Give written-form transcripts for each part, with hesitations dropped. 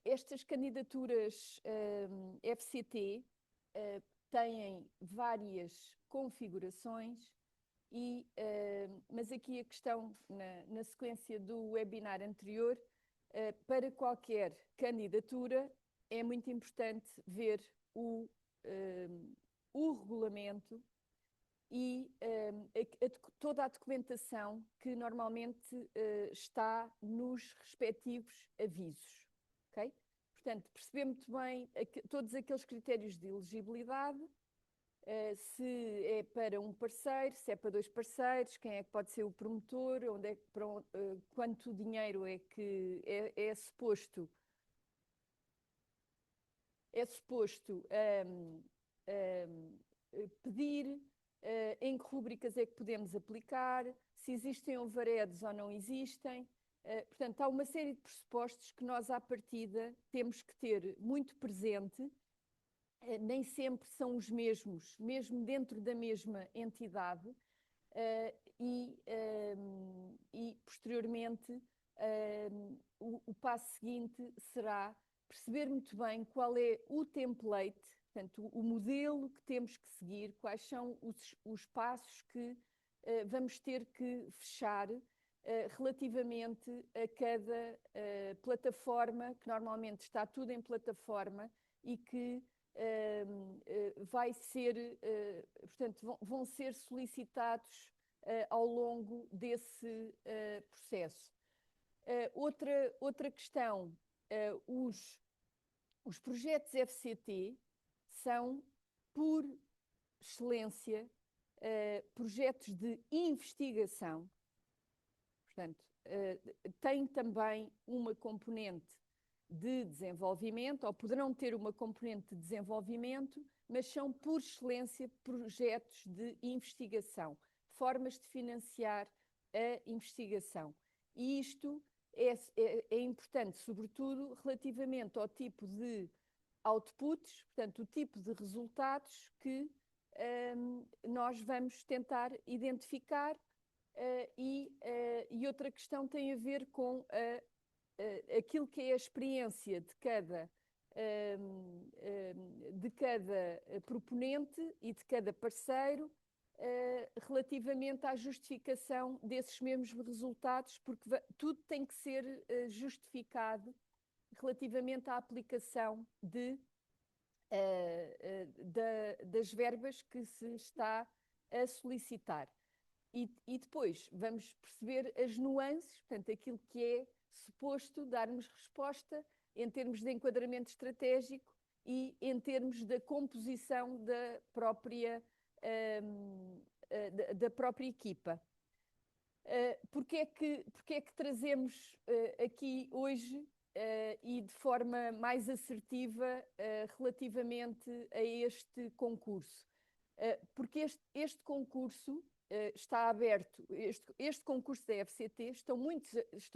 Estas candidaturas FCT têm várias configurações mas aqui a questão, na sequência do webinar anterior, para qualquer candidatura é muito importante ver o regulamento e toda a documentação que normalmente está nos respectivos avisos. Okay? Portanto, perceber muito bem todos aqueles critérios de elegibilidade, se é para um parceiro, se é para dois parceiros, quem é que pode ser o promotor, onde é, quanto dinheiro é que é suposto pedir, em que rúbricas é que podemos aplicar, se existem overheads ou não existem. Portanto, há uma série de pressupostos que nós, à partida, temos que ter muito presente. Nem sempre são os mesmos, mesmo dentro da mesma entidade, e posteriormente o passo seguinte será perceber muito bem qual é o template, portanto, o modelo que temos que seguir, quais são os passos que vamos ter que fechar relativamente a cada plataforma, que normalmente está tudo em plataforma e que vai ser, portanto, vão ser solicitados ao longo desse processo. Outra questão, os projetos FCT são, por excelência, projetos de investigação. Portanto, tem também uma componente de desenvolvimento, ou poderão ter uma componente de desenvolvimento, mas são, por excelência, projetos de investigação, formas de financiar a investigação. E isto é importante, sobretudo, relativamente ao tipo de outputs, portanto, o tipo de resultados que nós vamos tentar identificar. E outra questão tem a ver com aquilo que é a experiência de cada proponente e de cada parceiro relativamente à justificação desses mesmos resultados, porque tudo tem que ser justificado relativamente à aplicação das verbas que se está a solicitar. E depois vamos perceber as nuances, portanto, aquilo que é suposto darmos resposta em termos de enquadramento estratégico e em termos da composição da própria equipa. Porque é que trazemos aqui hoje e de forma mais assertiva relativamente a este concurso? Porque este concurso está aberto, este concurso da FCT, estão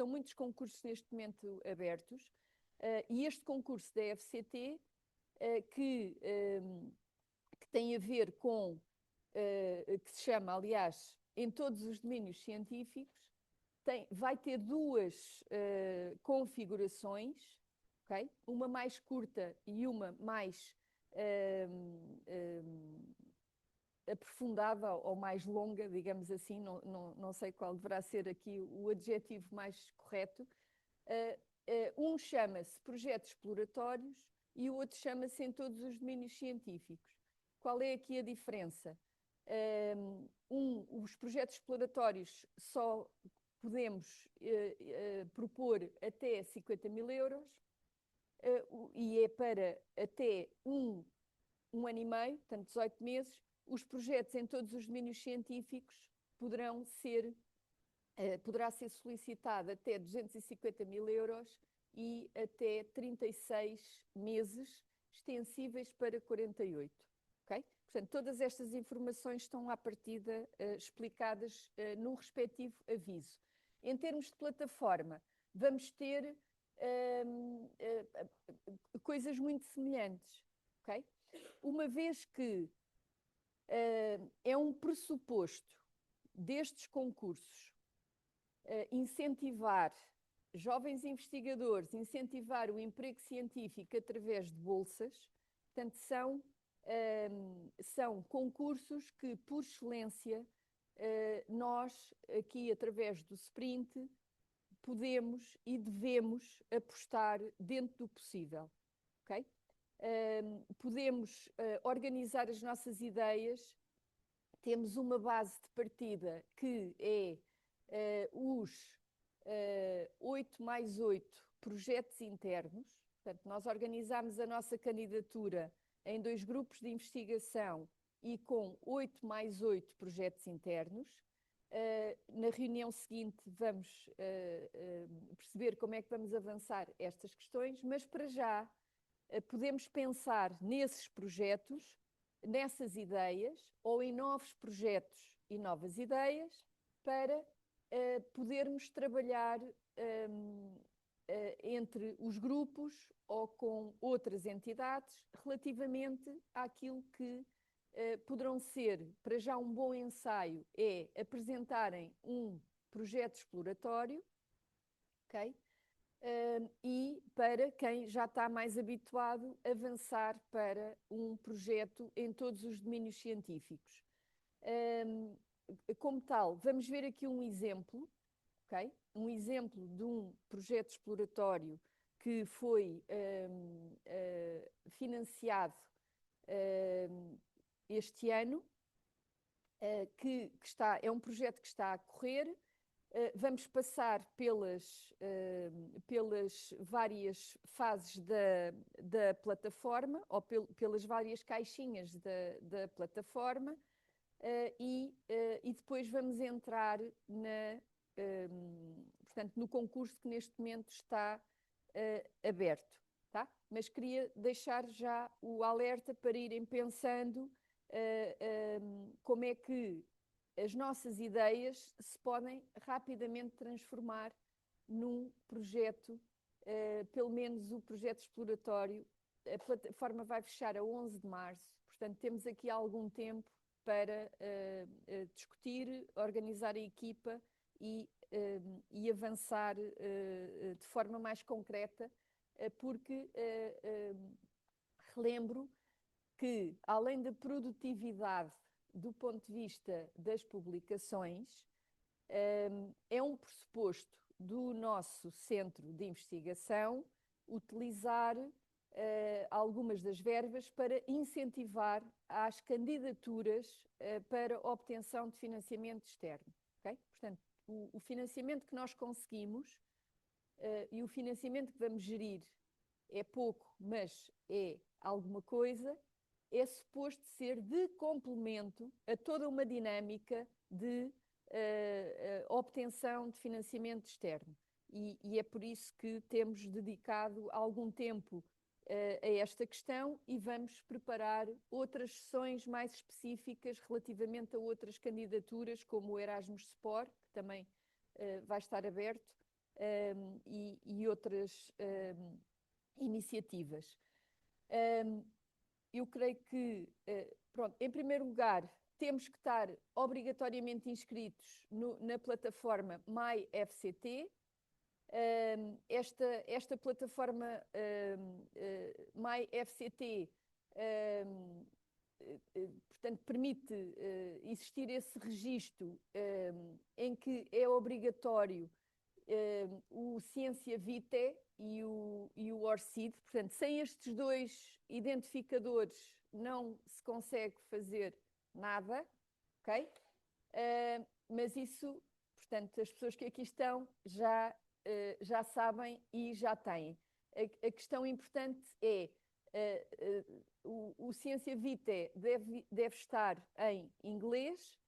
muitos concursos neste momento abertos, e este concurso da FCT, que tem a ver com, que se chama, aliás, em todos os domínios científicos, vai ter duas configurações, okay? Uma mais curta e uma mais aprofundada ou mais longa, digamos assim, não sei qual deverá ser aqui o adjetivo mais correto. Um chama-se projetos exploratórios e o outro chama-se em todos os domínios científicos. Qual é aqui a diferença? Os projetos exploratórios só podemos propor até 50 mil euros e é para até um ano e meio, portanto 18 meses. Os projetos em todos os domínios científicos poderá ser solicitado até 250 mil euros e até 36 meses, extensíveis para 48. Okay? Portanto, todas estas informações estão à partida explicadas no respectivo aviso. Em termos de plataforma, vamos ter coisas muito semelhantes. Okay? Uma vez que é um pressuposto destes concursos incentivar jovens investigadores, incentivar o emprego científico através de bolsas. Portanto, são concursos que, por excelência, nós, aqui através do Sprint, podemos e devemos apostar dentro do possível, ok? Podemos organizar as nossas ideias, temos uma base de partida que é os 8+8 projetos internos. Portanto, nós organizamos a nossa candidatura em 2 grupos de investigação e com 8+8 projetos internos. Na reunião seguinte vamos perceber como é que vamos avançar estas questões, mas para já podemos pensar nesses projetos, nessas ideias, ou em novos projetos e novas ideias, para podermos trabalhar entre os grupos ou com outras entidades relativamente àquilo que poderão ser, para já um bom ensaio, é apresentarem um projeto exploratório, ok? E para quem já está mais habituado, avançar para um projeto em todos os domínios científicos. Como tal, vamos ver aqui um exemplo, ok? Um exemplo de um projeto exploratório que foi financiado este ano, é um projeto que está a correr. Vamos passar pelas várias fases da plataforma, ou pelas várias caixinhas da plataforma, e depois vamos entrar portanto, no concurso que neste momento está aberto. Tá? Mas queria deixar já o alerta para irem pensando como é que as nossas ideias se podem rapidamente transformar num projeto, pelo menos o projeto exploratório. A plataforma vai fechar a 11 de março, portanto temos aqui algum tempo para discutir, organizar a equipa e avançar de forma mais concreta, porque relembro que, além da produtividade do ponto de vista das publicações, é um pressuposto do nosso centro de investigação utilizar algumas das verbas para incentivar as candidaturas para obtenção de financiamento externo. Okay? Portanto, o financiamento que nós conseguimos e o financiamento que vamos gerir é pouco, mas é alguma coisa, é suposto ser de complemento a toda uma dinâmica de obtenção de financiamento externo. E é por isso que temos dedicado algum tempo a esta questão e vamos preparar outras sessões mais específicas relativamente a outras candidaturas, como o Erasmus Sport, que também vai estar aberto, e outras iniciativas. Eu creio que, pronto, em primeiro lugar, temos que estar obrigatoriamente inscritos na plataforma MyFCT. Esta plataforma MyFCT, portanto, permite existir esse registro em que é obrigatório o Ciência Vitae e o ORCID. Portanto, sem estes 2 identificadores não se consegue fazer nada, ok? Mas isso, portanto, as pessoas que aqui estão já sabem e já têm. A questão importante é o Ciência Vitae deve estar em inglês,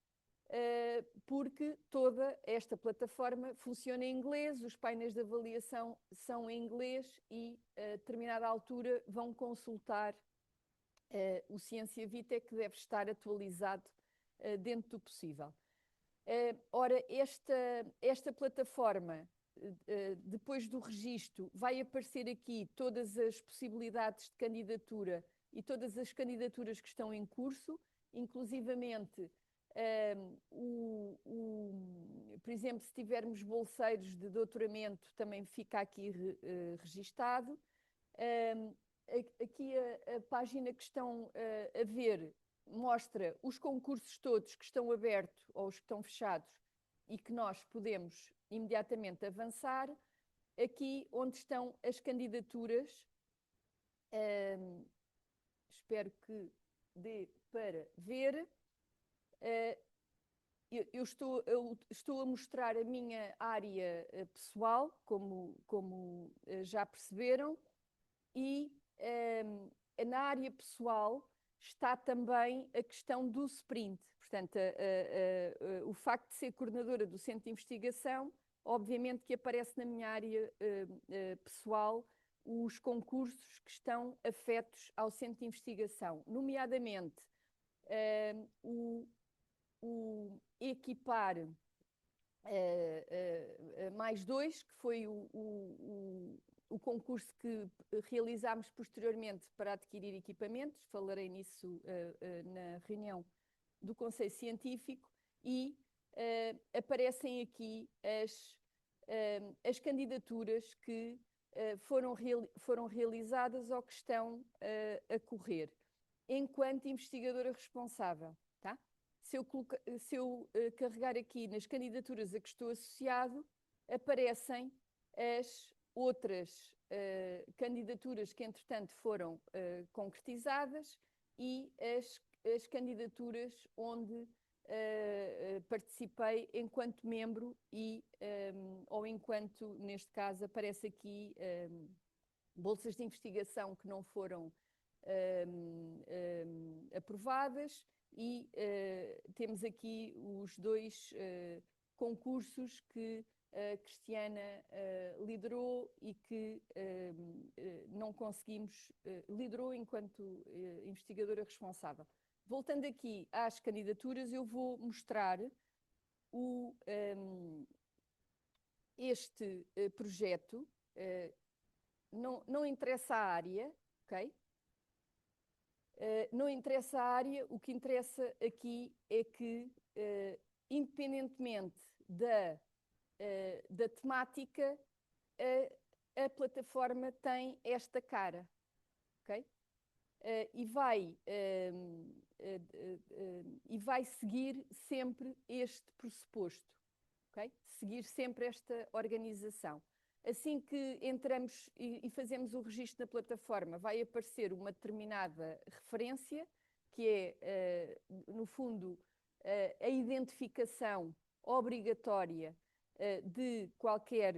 porque toda esta plataforma funciona em inglês, os painéis de avaliação são em inglês e, a determinada altura, vão consultar o Ciência Vitae, que deve estar atualizado dentro do possível. Ora, esta plataforma, depois do registro, vai aparecer aqui todas as possibilidades de candidatura e todas as candidaturas que estão em curso, inclusivamente por exemplo, se tivermos bolseiros de doutoramento, também fica aqui registado. Aqui a página que estão a ver mostra os concursos todos que estão abertos ou os que estão fechados e que nós podemos imediatamente avançar. Aqui onde estão as candidaturas, espero que dê para ver. Eu estou a mostrar a minha área pessoal, como já perceberam, e na área pessoal está também a questão do sprint. Portanto, o facto de ser coordenadora do Centro de Investigação, obviamente que aparece na minha área pessoal os concursos que estão afetos ao Centro de Investigação, nomeadamente o equipar mais dois, que foi o concurso que realizámos posteriormente para adquirir equipamentos, falarei nisso na reunião do Conselho Científico, e aparecem aqui as candidaturas que foram realizadas ou que estão a correr, enquanto investigadora responsável, tá? Se eu carregar aqui nas candidaturas a que estou associado, aparecem as outras candidaturas que, entretanto, foram concretizadas e as candidaturas onde participei enquanto membro ou enquanto, neste caso, aparece aqui bolsas de investigação que não foram aprovadas, e temos aqui os dois concursos que a Cristiana liderou e que não conseguimos, liderou enquanto investigadora responsável. Voltando aqui às candidaturas, eu vou mostrar este projeto. Não interessa a área, ok? Não interessa a área, o que interessa aqui é que, independentemente da temática, a plataforma tem esta cara, ok? E vai seguir sempre este pressuposto, ok? Seguir sempre esta organização. Assim que entramos e fazemos o registro na plataforma, vai aparecer uma determinada referência, que é, no fundo, a identificação obrigatória de qualquer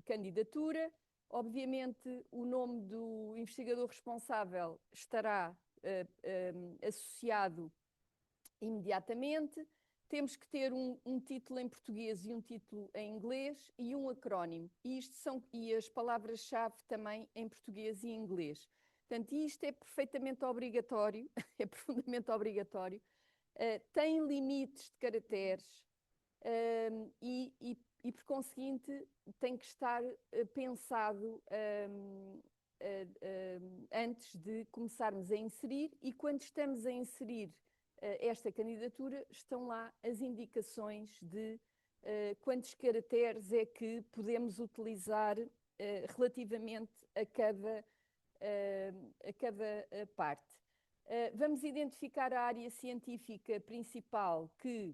candidatura. Obviamente, o nome do investigador responsável estará associado imediatamente. Temos que ter um título em português e um título em inglês e um acrónimo. E as palavras-chave também em português e inglês. Portanto, isto é perfeitamente obrigatório, é profundamente obrigatório. Tem limites de caracteres e, por conseguinte, tem que estar pensado antes de começarmos a inserir, e quando estamos a inserir esta candidatura, estão lá as indicações de quantos caracteres é que podemos utilizar relativamente a cada parte. Vamos identificar a área científica principal que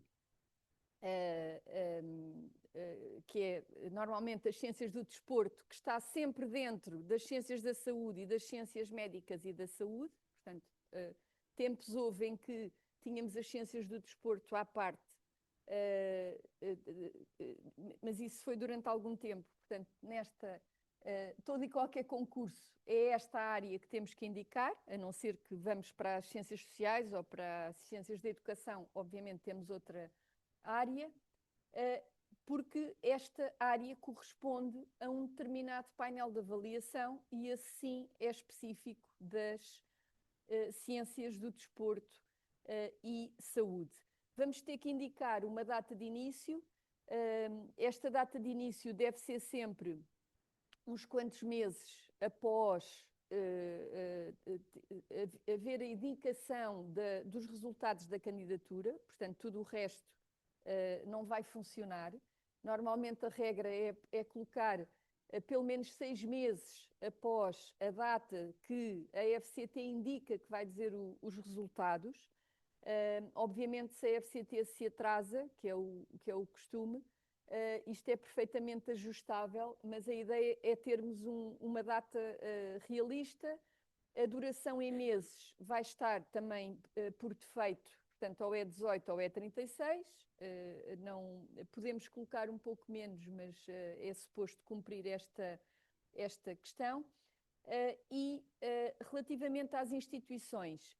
é normalmente as ciências do desporto, que está sempre dentro das ciências da saúde e das ciências médicas e da saúde. Portanto, tempos houve em que tínhamos as ciências do desporto à parte, mas isso foi durante algum tempo. Portanto, todo e qualquer concurso é esta área que temos que indicar, a não ser que vamos para as ciências sociais ou para as ciências da educação, obviamente temos outra área, porque esta área corresponde a um determinado painel de avaliação e assim é específico das ciências do desporto e saúde. Vamos ter que indicar uma data de início. Esta data de início deve ser sempre uns quantos meses após haver a indicação dos resultados da candidatura. Portanto, tudo o resto não vai funcionar. Normalmente a regra é colocar pelo menos 6 meses após a data que a FCT indica que vai dizer os resultados. Obviamente, se a FCT se atrasa, que é o costume, isto é perfeitamente ajustável, mas a ideia é termos uma data realista. A duração em meses vai estar também por defeito, portanto, ou é 18 ou é 36. Não, podemos colocar um pouco menos, mas é suposto cumprir esta questão. Relativamente às instituições,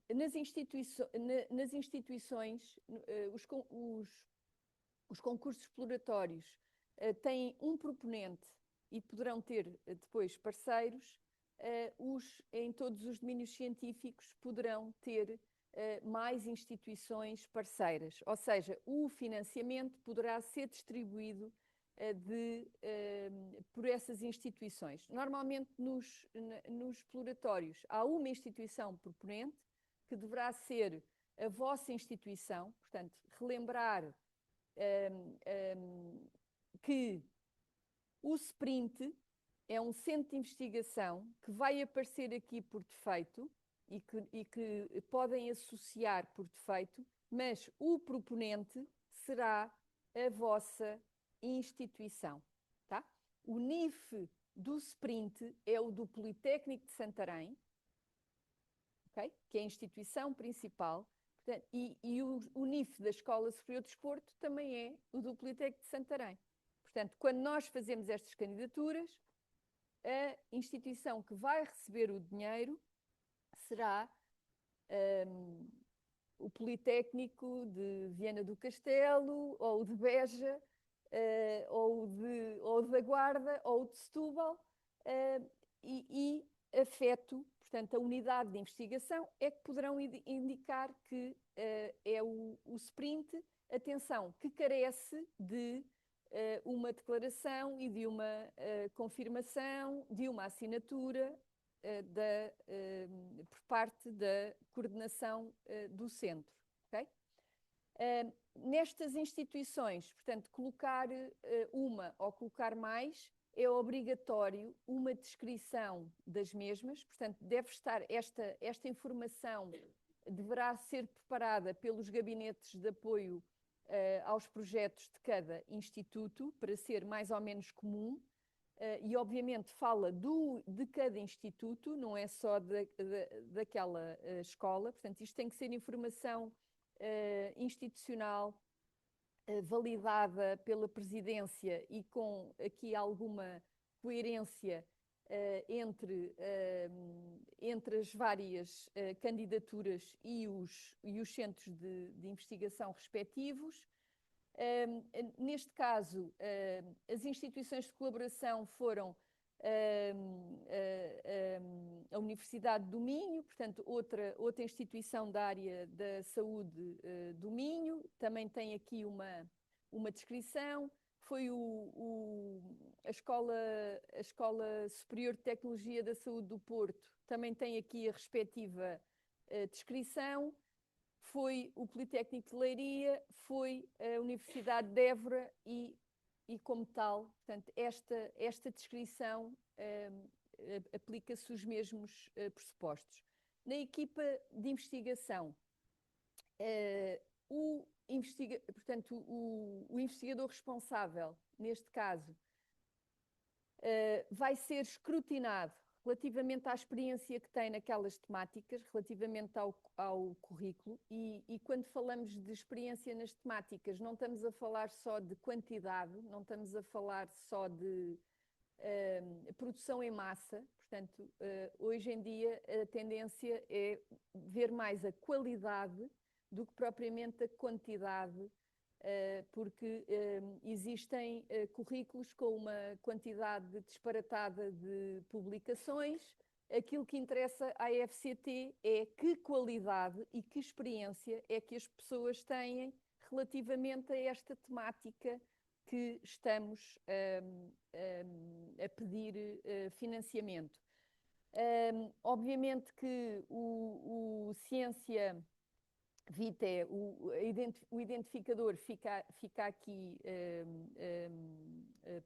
nas instituições os concursos exploratórios têm um proponente e poderão ter depois parceiros. Em todos os domínios científicos poderão ter mais instituições parceiras, ou seja, o financiamento poderá ser distribuído por essas instituições. Normalmente nos exploratórios há uma instituição proponente, que deverá ser a vossa instituição, portanto, relembrar que o SPRINT é um centro de investigação que vai aparecer aqui por defeito e que podem associar por defeito, mas o proponente será a vossa instituição. Tá? O NIF do SPRINT é o do Politécnico de Santarém, okay? Que é a instituição principal, portanto, e o NIF da Escola Superior de Desporto também é o do Politécnico de Santarém. Portanto, quando nós fazemos estas candidaturas, a instituição que vai receber o dinheiro será o Politécnico de Viana do Castelo, ou de Beja, ou da Guarda, ou de Setúbal, e afeto, portanto, a unidade de investigação é que poderão indicar que é o SPRINT, atenção, que carece de uma declaração e de uma confirmação, de uma assinatura por parte da coordenação do centro. Okay? Nestas instituições, portanto, colocar uma ou colocar mais é obrigatório uma descrição das mesmas, portanto, deve estar esta informação deverá ser preparada pelos gabinetes de apoio aos projetos de cada instituto, para ser mais ou menos comum, e obviamente fala de cada instituto, não é só daquela escola, portanto isto tem que ser informação institucional, validada pela presidência e com aqui alguma coerência entre as várias candidaturas e os centros de investigação respectivos. Neste caso, as instituições de colaboração foram a Universidade do Minho, portanto, outra instituição da área da saúde do Minho, também tem aqui uma descrição. Foi a Escola Superior de Tecnologia da Saúde do Porto, também tem aqui a respectiva descrição. Foi o Politécnico de Leiria, foi a Universidade de Évora e como tal, portanto, esta descrição aplica-se os mesmos pressupostos. Na equipa de investigação, portanto, o investigador responsável, neste caso, vai ser escrutinado relativamente à experiência que tem naquelas temáticas, relativamente ao currículo, e quando falamos de experiência nas temáticas, não estamos a falar só de quantidade, não estamos a falar só de produção em massa, portanto, hoje em dia a tendência é ver mais a qualidade do que propriamente a quantidade, porque existem currículos com uma quantidade disparatada de publicações. Aquilo que interessa à FCT é que qualidade e que experiência é que as pessoas têm relativamente a esta temática que estamos a pedir financiamento. Obviamente que o Ciência VITE, o identificador fica aqui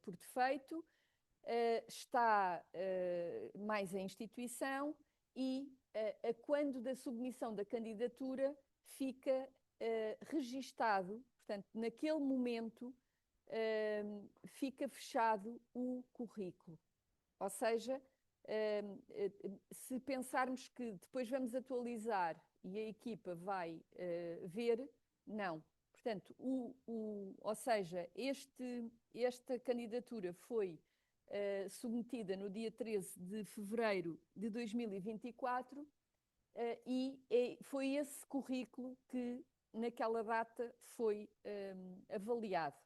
por defeito, está mais a instituição e quando da submissão da candidatura fica registado, portanto, naquele momento fica fechado o currículo. Ou seja, se pensarmos que depois vamos atualizar e a equipa vai ver, não. Portanto, ou seja, esta candidatura foi submetida no dia 13 de fevereiro de 2024 e foi esse currículo que naquela data foi avaliado.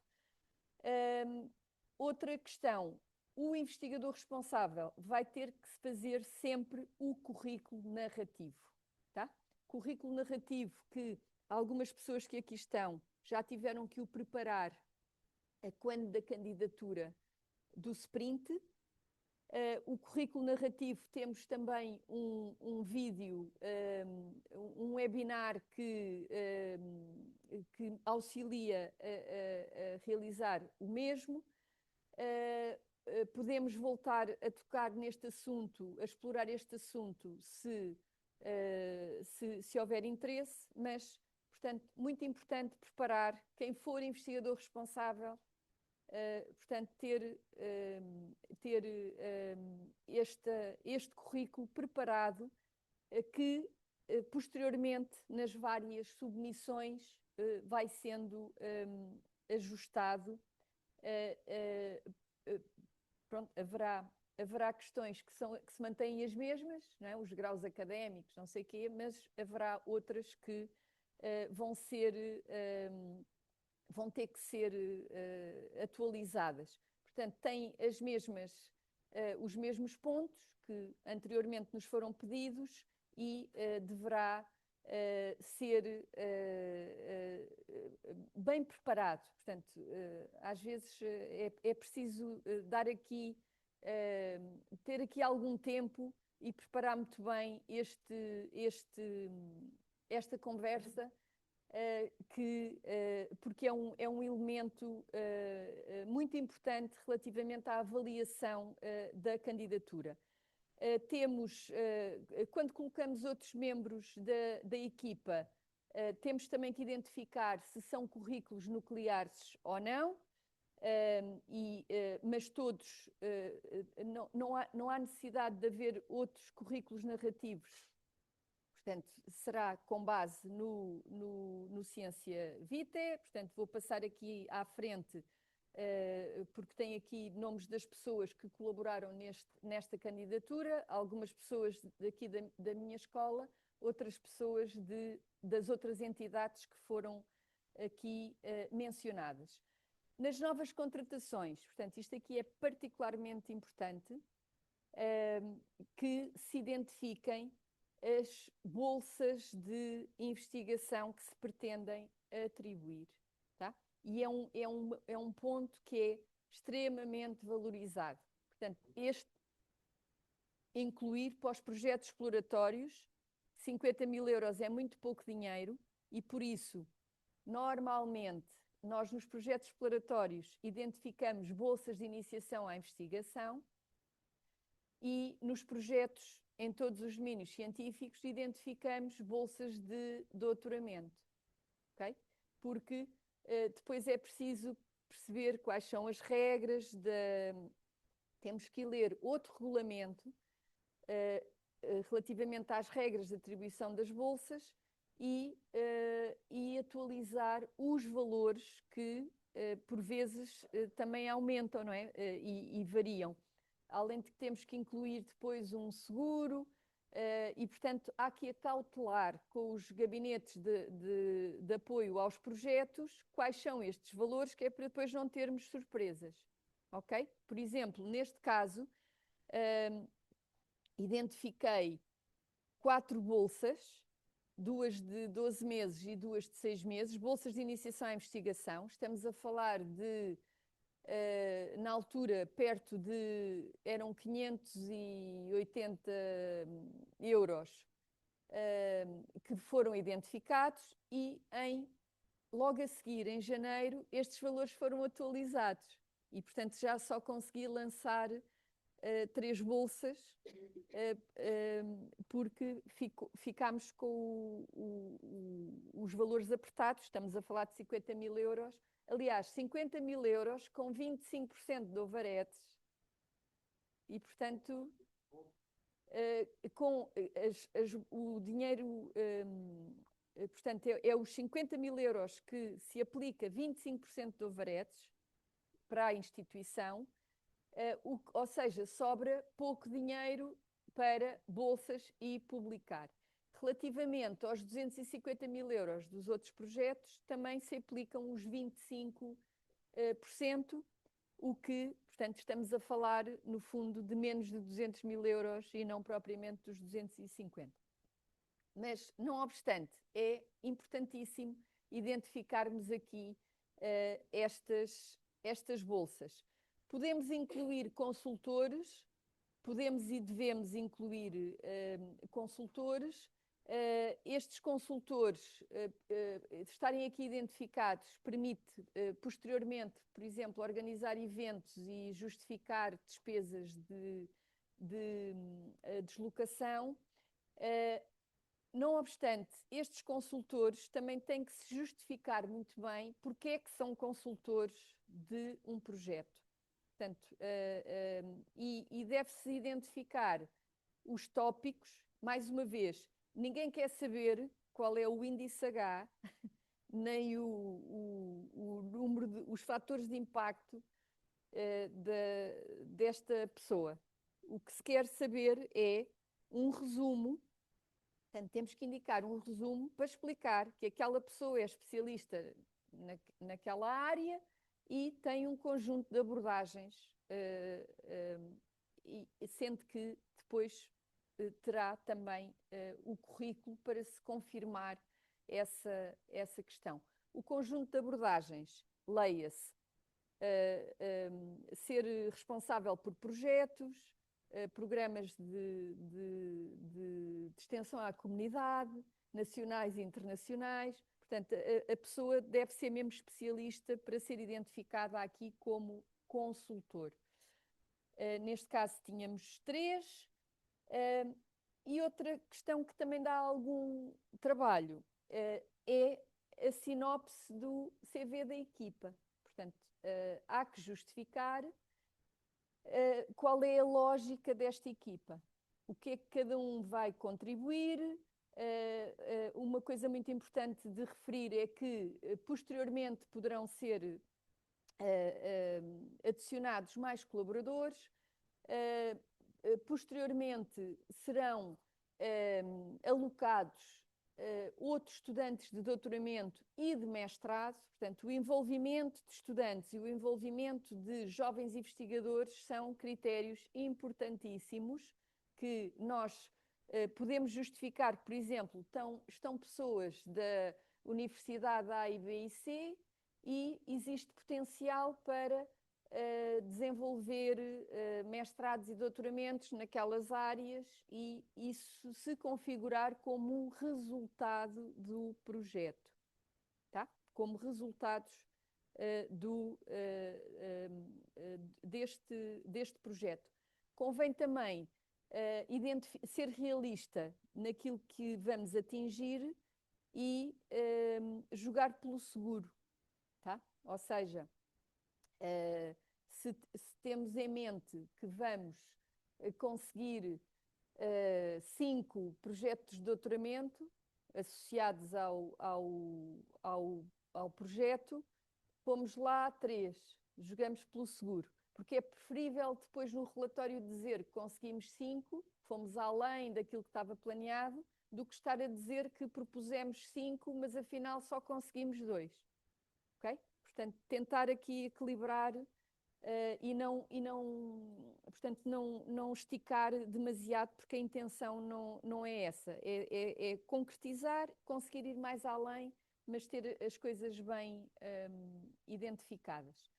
Outra questão, o investigador responsável vai ter que fazer sempre o currículo narrativo, tá? Currículo narrativo que algumas pessoas que aqui estão já tiveram que o preparar a quando da candidatura do sprint. O currículo narrativo, temos também um vídeo, um webinar que auxilia a realizar o mesmo. Podemos voltar a tocar neste assunto, a explorar este assunto se houver interesse, mas, portanto, muito importante preparar quem for investigador responsável, portanto, ter este currículo preparado que posteriormente nas várias submissões vai sendo ajustado. Pronto, haverá questões que se mantêm as mesmas, não é? Os graus académicos, não sei o quê, mas haverá outras que vão ter que ser atualizadas. Portanto, tem os mesmos pontos que anteriormente nos foram pedidos e deverá ser bem preparado. Portanto, às vezes é preciso ter aqui algum tempo e preparar muito bem esta conversa, porque é um elemento muito importante relativamente à avaliação da candidatura. Quando colocamos outros membros da equipa, temos também que identificar se são currículos nucleares ou não, mas todos, não há necessidade de haver outros currículos narrativos. Portanto, será com base no Ciência Vitae. Portanto, vou passar aqui à frente, porque tem aqui nomes das pessoas que colaboraram nesta candidatura, algumas pessoas daqui da minha escola, outras pessoas das outras entidades que foram aqui mencionadas. Nas novas contratações, portanto, isto aqui é particularmente importante, que se identifiquem as bolsas de investigação que se pretendem atribuir, tá? E é um ponto que é extremamente valorizado. Portanto, incluir para os projetos exploratórios, 50 mil euros é muito pouco dinheiro e, por isso, normalmente, nós nos projetos exploratórios identificamos bolsas de iniciação à investigação e nos projetos em todos os domínios científicos identificamos bolsas de doutoramento, ok? Porque depois é preciso perceber quais são as regras, temos que ler outro regulamento relativamente às regras de atribuição das bolsas e atualizar os valores que por vezes também aumentam, não é? E variam. Além de que temos que incluir depois um seguro e, portanto, há que acautelar com os gabinetes de apoio aos projetos quais são estes valores, que é para depois não termos surpresas, ok? Por exemplo, neste caso, identifiquei 4 bolsas, 2 de 12 meses e 2 de 6 meses, bolsas de iniciação à investigação. Estamos a falar de na altura, eram 580 euros que foram identificados e logo a seguir, em janeiro, estes valores foram atualizados e, portanto, já só consegui lançar 3 bolsas porque ficámos com os valores apertados. Estamos a falar de 50 mil euros. Aliás, 50 mil euros com 25% de overheads e, portanto, com o dinheiro, portanto, é os 50 mil euros que se aplica 25% de overheads para a instituição, ou seja, sobra pouco dinheiro para bolsas e publicar. Relativamente aos 250 mil euros dos outros projetos, também se aplicam os 25%, o que, portanto, estamos a falar, no fundo, de menos de 200 mil euros e não propriamente dos 250. Mas, não obstante, é importantíssimo identificarmos aqui estas bolsas. Podemos incluir consultores, podemos e devemos incluir consultores. Estes consultores estarem aqui identificados permite posteriormente, por exemplo, organizar eventos e justificar despesas de deslocação. Não obstante, estes consultores também têm que se justificar muito bem porque é que são consultores de um projeto. Portanto, e deve-se identificar os tópicos. Mais uma vez, ninguém quer saber qual é o índice H, nem o número os fatores de impacto desta pessoa. O que se quer saber é um resumo. Portanto, temos que indicar um resumo para explicar que aquela pessoa é especialista naquela área e tem um conjunto de abordagens, sendo que depois terá também o currículo para se confirmar essa questão. O conjunto de abordagens, leia-se, ser responsável por projetos, programas de extensão à comunidade, nacionais e internacionais. Portanto, a pessoa deve ser mesmo especialista para ser identificada aqui como consultor. Neste caso, tínhamos 3. E outra questão que também dá algum trabalho é a sinopse do CV da equipa. Portanto, há que justificar qual é a lógica desta equipa, o que é que cada um vai contribuir. Uma coisa muito importante de referir é que posteriormente poderão ser adicionados mais colaboradores, posteriormente serão alocados outros estudantes de doutoramento e de mestrado. Portanto, o envolvimento de estudantes e o envolvimento de jovens investigadores são critérios importantíssimos que nós podemos justificar. Por exemplo, estão pessoas da Universidade A, B e C e existe potencial para desenvolver mestrados e doutoramentos naquelas áreas e isso se configurar como um resultado do projeto, tá? Como resultados deste projeto. Convém também ser realista naquilo que vamos atingir e jogar pelo seguro, tá? Ou seja, se temos em mente que vamos conseguir 5 projetos de doutoramento associados ao projeto, pomos lá 3, jogamos pelo seguro, porque é preferível depois no relatório dizer que conseguimos 5, fomos além daquilo que estava planeado, do que estar a dizer que propusemos 5, mas afinal só conseguimos 2. Ok? Portanto, tentar aqui equilibrar portanto, não esticar demasiado, porque a intenção não é essa. É concretizar, conseguir ir mais além, mas ter as coisas bem identificadas.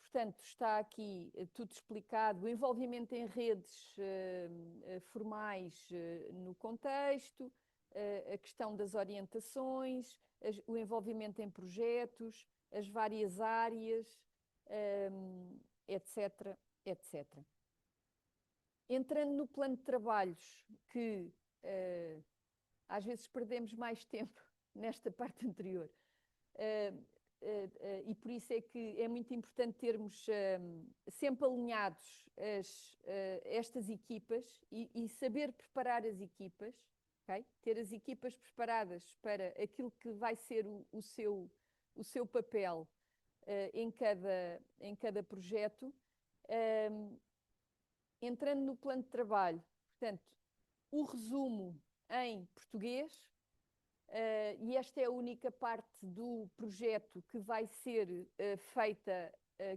Portanto, está aqui tudo explicado, o envolvimento em redes formais no contexto, a questão das orientações, o envolvimento em projetos, as várias áreas, etc, etc. Entrando no plano de trabalhos, que às vezes perdemos mais tempo nesta parte anterior, e por isso é que é muito importante termos sempre alinhados estas equipas e saber preparar as equipas, okay? Ter as equipas preparadas para aquilo que vai ser o seu papel em cada projeto. Entrando no plano de trabalho, portanto, o resumo em português, e esta é a única parte do projeto que vai ser feita,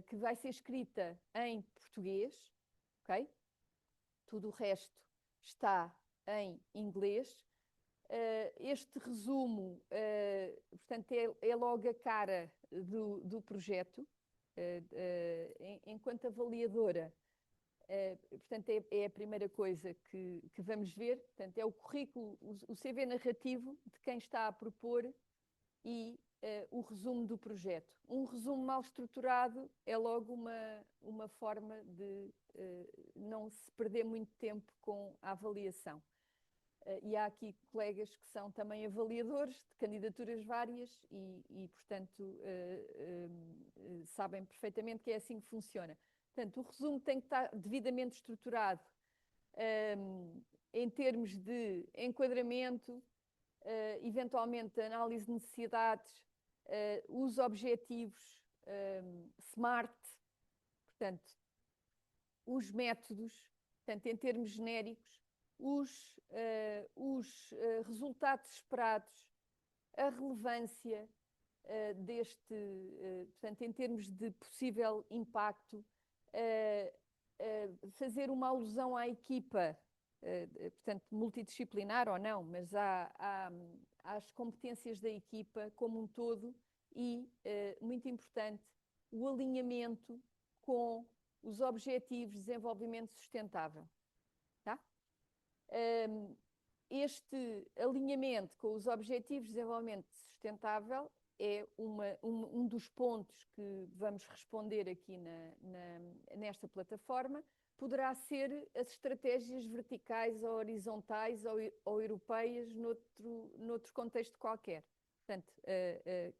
que vai ser escrita em português, ok? Tudo o resto está em inglês. Este resumo, portanto, é logo a cara do projeto. Enquanto avaliadora, portanto, é a primeira coisa que vamos ver. Portanto, é o currículo, o CV narrativo de quem está a propor e o resumo do projeto. Um resumo mal estruturado é logo uma forma de não se perder muito tempo com a avaliação. E há aqui colegas que são também avaliadores de candidaturas várias e portanto, sabem perfeitamente que é assim que funciona. Portanto, o resumo tem que estar devidamente estruturado em termos de enquadramento, eventualmente análise de necessidades, os objetivos, SMART, portanto, os métodos, portanto, em termos genéricos, os resultados esperados, a relevância deste, portanto, em termos de possível impacto, fazer uma alusão à equipa, portanto, multidisciplinar ou não, mas às competências da equipa como um todo e, muito importante, o alinhamento com os objetivos de desenvolvimento sustentável. Tá? Este alinhamento com os objetivos de desenvolvimento sustentável é um dos pontos que vamos responder aqui nesta plataforma. Poderá ser as estratégias verticais ou horizontais ou europeias noutro contexto qualquer. Portanto,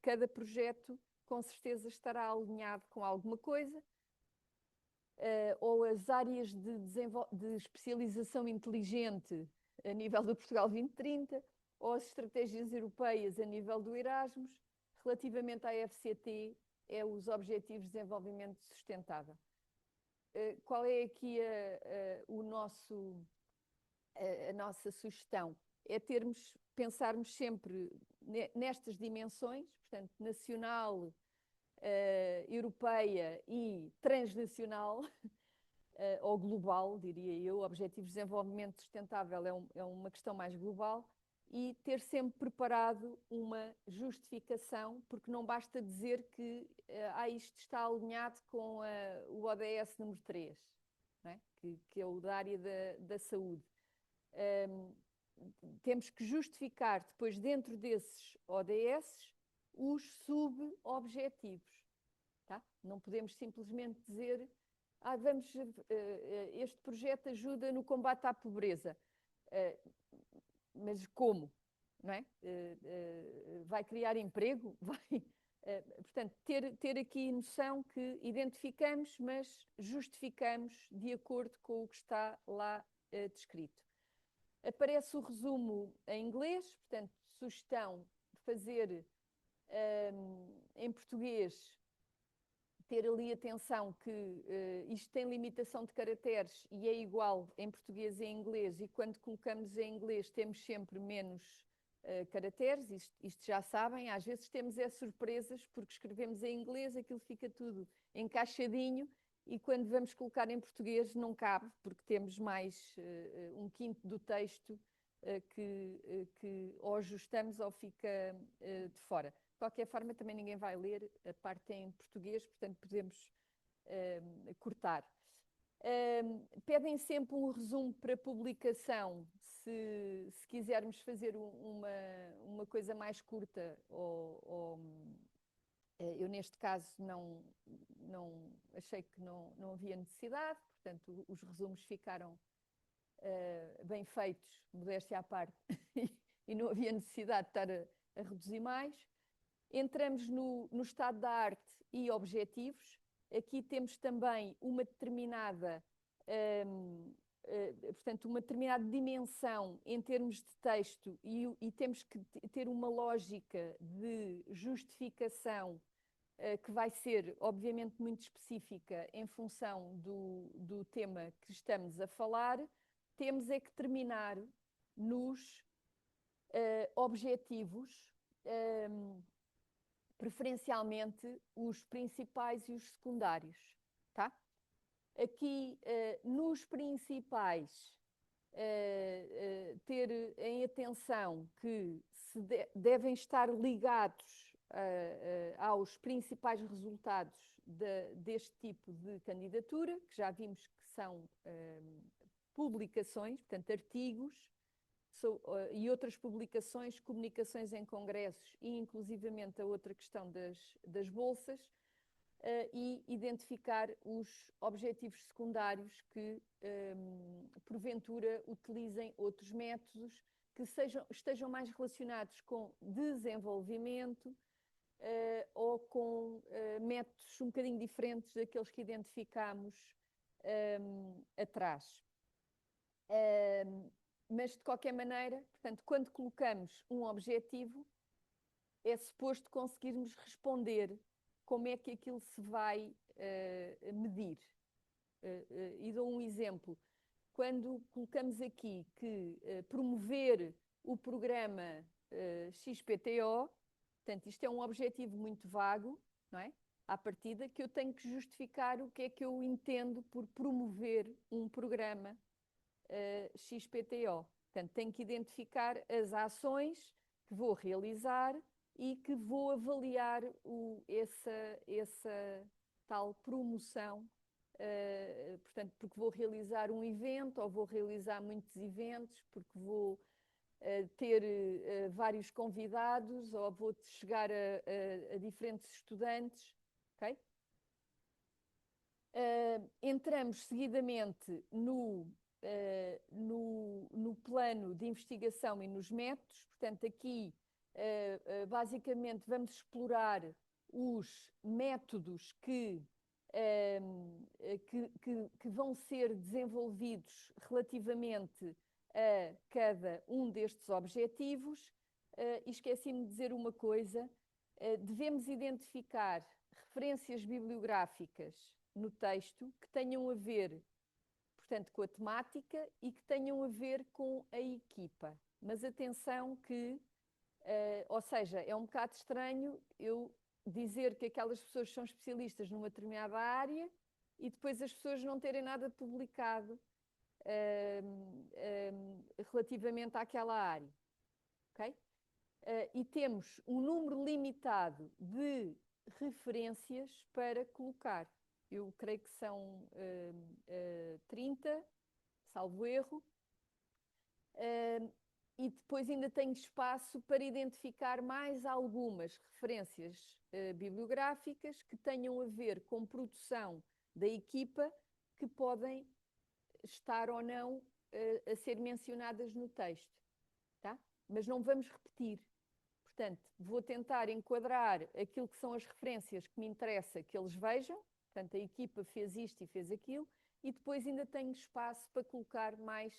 cada projeto com certeza estará alinhado com alguma coisa, ou as áreas de especialização inteligente a nível do Portugal 2030, ou as estratégias europeias a nível do Erasmus, relativamente à FCT, é os Objetivos de Desenvolvimento Sustentável. Qual é aqui a nossa sugestão? É pensarmos sempre nestas dimensões, portanto, nacional, europeia e transnacional, ou global, diria eu. Objetivos de Desenvolvimento Sustentável é uma questão mais global, e ter sempre preparado uma justificação, porque não basta dizer que isto está alinhado com o ODS número 3, não é? que é o da área da saúde. Temos que justificar depois, dentro desses ODS, os sub-objetivos. Tá? Não podemos simplesmente dizer este projeto ajuda no combate à pobreza. Mas como? Não é? Vai criar emprego? Portanto, ter aqui noção que identificamos, mas justificamos de acordo com o que está lá descrito. Aparece o resumo em inglês, portanto, sugestão de fazer em português, ter ali atenção que isto tem limitação de caracteres e é igual em português e em inglês, e quando colocamos em inglês temos sempre menos caracteres, isto já sabem. Às vezes temos surpresas, porque escrevemos em inglês, aquilo fica tudo encaixadinho, e quando vamos colocar em português não cabe, porque temos mais um quinto do texto que ou ajustamos ou fica de fora. qualquer forma também ninguém vai ler, a parte em português, portanto podemos cortar. Pedem sempre um resumo para publicação, se quisermos fazer uma coisa mais curta, eu neste caso não achei que não havia necessidade, portanto os resumos ficaram bem feitos, modéstia à parte, e não havia necessidade de estar a reduzir mais. Entramos no estado da arte e objetivos. Aqui temos também uma determinada, portanto, uma determinada dimensão em termos de texto e temos que ter uma lógica de justificação que vai ser, obviamente, muito específica em função do tema que estamos a falar. Temos é que terminar nos objetivos, preferencialmente os principais e os secundários, tá? Aqui, nos principais, ter em atenção que devem estar ligados aos principais resultados deste tipo de candidatura, que já vimos que são publicações, portanto, artigos, e outras publicações, comunicações em congressos e inclusivamente a outra questão das bolsas, e identificar os objetivos secundários que, porventura, utilizem outros métodos que estejam mais relacionados com desenvolvimento ou com métodos um bocadinho diferentes daqueles que identificámos atrás. Mas, de qualquer maneira, portanto, quando colocamos um objetivo, é suposto conseguirmos responder como é que aquilo se vai medir. E dou um exemplo. Quando colocamos aqui que promover o programa XPTO, portanto, isto é um objetivo muito vago, não é? À partida, que eu tenho que justificar o que é que eu entendo por promover um programa XPTO. Portanto, tenho que identificar as ações que vou realizar e que vou avaliar essa tal promoção, portanto, porque vou realizar um evento ou vou realizar muitos eventos, porque vou ter vários convidados ou vou chegar a diferentes estudantes, ok? Entramos seguidamente no plano de investigação e nos métodos. Portanto, aqui basicamente vamos explorar os métodos que vão ser desenvolvidos relativamente a cada um destes objetivos. E esqueci-me de dizer uma coisa: devemos identificar referências bibliográficas no texto que tenham a ver, portanto, com a temática e que tenham a ver com a equipa. Mas atenção que, ou seja, é um bocado estranho eu dizer que aquelas pessoas são especialistas numa determinada área e depois as pessoas não terem nada publicado relativamente àquela área, ok? E temos um número limitado de referências para colocar. Eu creio que são 30, salvo erro, e depois ainda tenho espaço para identificar mais algumas referências bibliográficas que tenham a ver com produção da equipa, que podem estar ou não a ser mencionadas no texto, tá? Mas não vamos repetir. Portanto, vou tentar enquadrar aquilo que são as referências que me interessa que eles vejam. Portanto, a equipa fez isto e fez aquilo, e depois ainda tenho espaço para colocar mais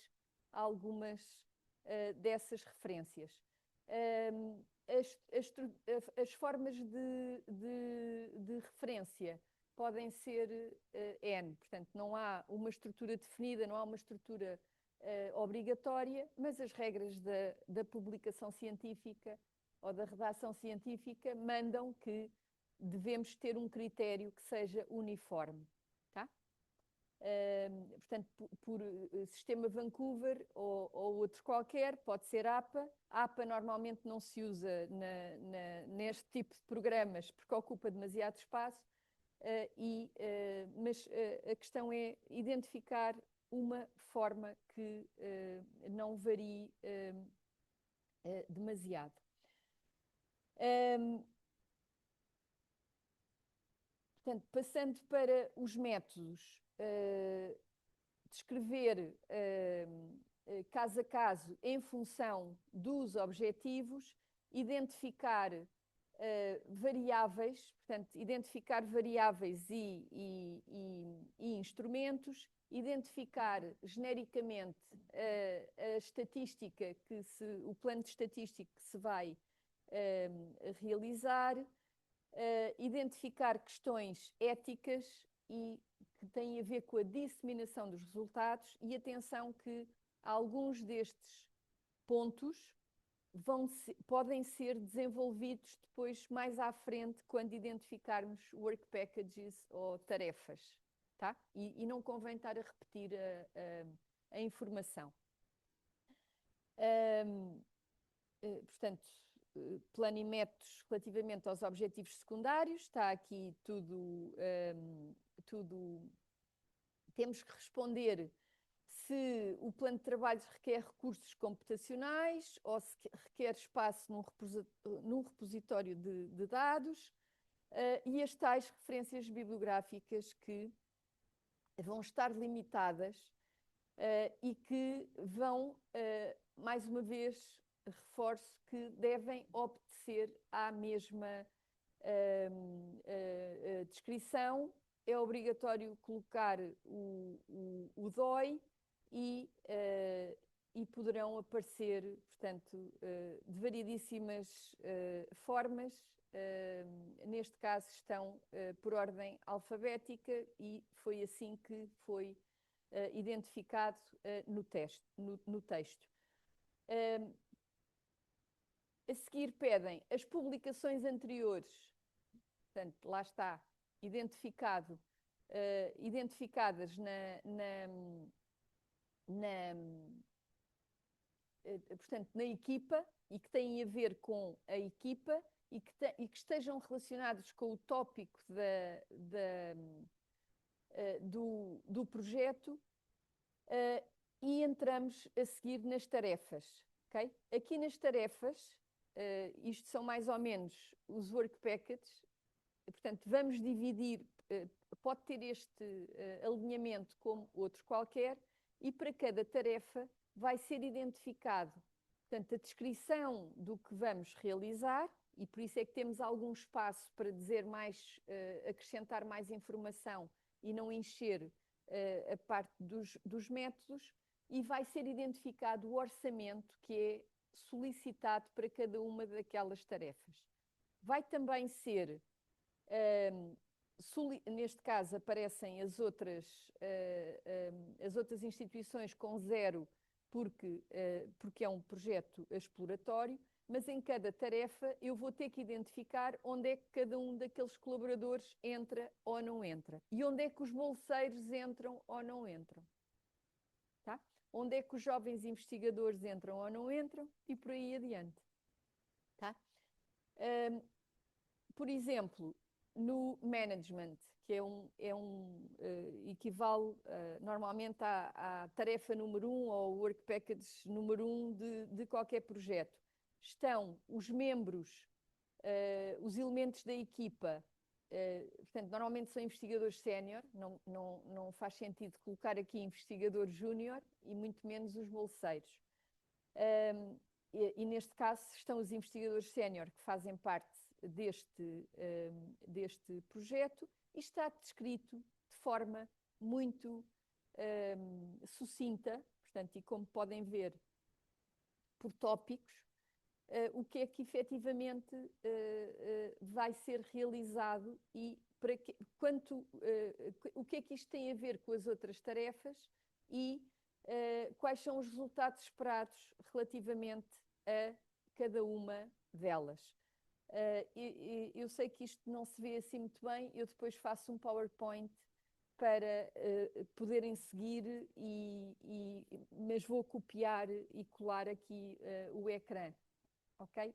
algumas dessas referências. As formas de referência podem ser N, portanto, não há uma estrutura definida, não há uma estrutura obrigatória, mas as regras da publicação científica ou da redação científica mandam que devemos ter um critério que seja uniforme, tá? portanto, por sistema Vancouver ou outro qualquer, pode ser APA. A APA normalmente não se usa neste tipo de programas porque ocupa demasiado espaço, mas a questão é identificar uma forma que não varie demasiado. Portanto, passando para os métodos, descrever caso a caso em função dos objetivos, identificar variáveis, portanto, identificar variáveis e instrumentos, identificar genericamente a estatística o plano de estatística que se vai realizar, identificar questões éticas e que têm a ver com a disseminação dos resultados, e atenção que alguns destes pontos podem ser desenvolvidos depois mais à frente quando identificarmos work packages ou tarefas, tá? E não convém estar a repetir a informação. Portanto, plano e métodos relativamente aos objetivos secundários, está aqui tudo. Temos que responder se o plano de trabalhos requer recursos computacionais ou se requer espaço num repositório de dados, e as tais referências bibliográficas que vão estar limitadas e que vão, mais uma vez, reforço que devem obedecer à mesma descrição. É obrigatório colocar o DOI e poderão aparecer, portanto, de variedíssimas formas. Neste caso estão por ordem alfabética e foi assim que foi identificado no texto. A seguir pedem as publicações anteriores, portanto, lá está, identificadas portanto, na equipa e que têm a ver com a equipa e que estejam relacionados com o tópico do projeto, e entramos a seguir nas tarefas. Okay? Aqui nas tarefas, isto são mais ou menos os work packages, portanto, vamos dividir, pode ter este alinhamento como outro qualquer, e para cada tarefa vai ser identificado, portanto, a descrição do que vamos realizar, e por isso é que temos algum espaço para dizer mais, acrescentar mais informação e não encher a parte dos métodos, e vai ser identificado o orçamento que é solicitado para cada uma daquelas tarefas. Vai também ser, neste caso aparecem as outras instituições com 0, porque é um projeto exploratório, mas em cada tarefa eu vou ter que identificar onde é que cada um daqueles colaboradores entra ou não entra. E onde é que os bolseiros entram ou não entram. Tá? Onde é que os jovens investigadores entram ou não entram, e por aí adiante. Tá? Por exemplo, no management, que equivale normalmente à tarefa número 1 ou work package número 1 de qualquer projeto, estão os membros, os elementos da equipa, portanto, normalmente são investigadores sénior, não faz sentido colocar aqui investigador júnior e muito menos os bolseiros. E neste caso estão os investigadores sénior que fazem parte deste projeto, e está descrito de forma muito sucinta, portanto, e como podem ver, por tópicos, o que é que efetivamente vai ser realizado e o que é que isto tem a ver com as outras tarefas e quais são os resultados esperados relativamente a cada uma delas. Eu sei que isto não se vê assim muito bem, eu depois faço um PowerPoint para poderem seguir, mas vou copiar e colar aqui o ecrã, ok?